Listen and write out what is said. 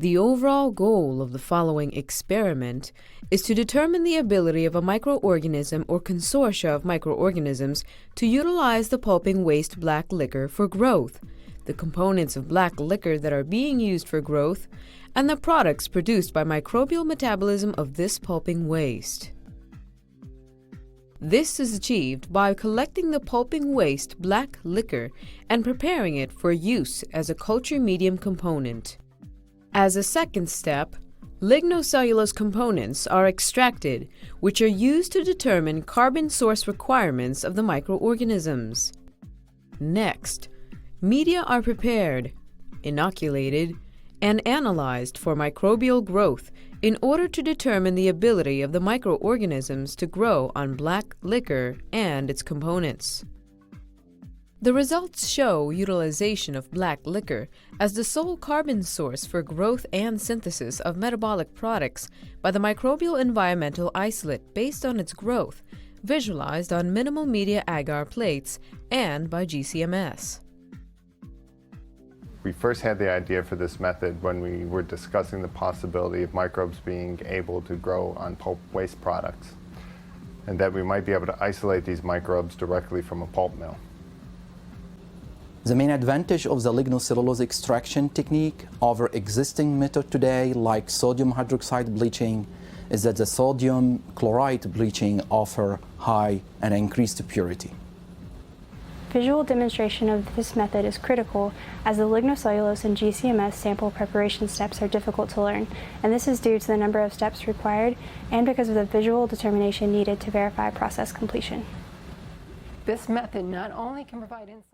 The overall goal of the following experiment is to determine the ability of a microorganism or consortia of microorganisms to utilize the pulping waste black liquor for growth, the components of black liquor that are being used for growth, and the products produced by microbial metabolism of this pulping waste. This is achieved by collecting the pulping waste black liquor and preparing it for use as a culture medium component. As a second step, lignocellulose components are extracted, which are used to determine carbon source requirements of the microorganisms. Next, media are prepared, inoculated, and analyzed for microbial growth in order to determine the ability of the microorganisms to grow on black liquor and its components. The results show utilization of black liquor as the sole carbon source for growth and synthesis of metabolic products by the microbial environmental isolate based on its growth, visualized on minimal media agar plates and by GCMS. We first had the idea for this method when we were discussing the possibility of microbes being able to grow on pulp waste products, and that we might be able to isolate these microbes directly from a pulp mill. The main advantage of the lignocellulose extraction technique over existing method today, like sodium hydroxide bleaching, is that the sodium chloride bleaching offer high and increased purity. Visual demonstration of this method is critical as the lignocellulose and GCMS sample preparation steps are difficult to learn, and this is due to the number of steps required and because of the visual determination needed to verify process completion. This method not only can provide insight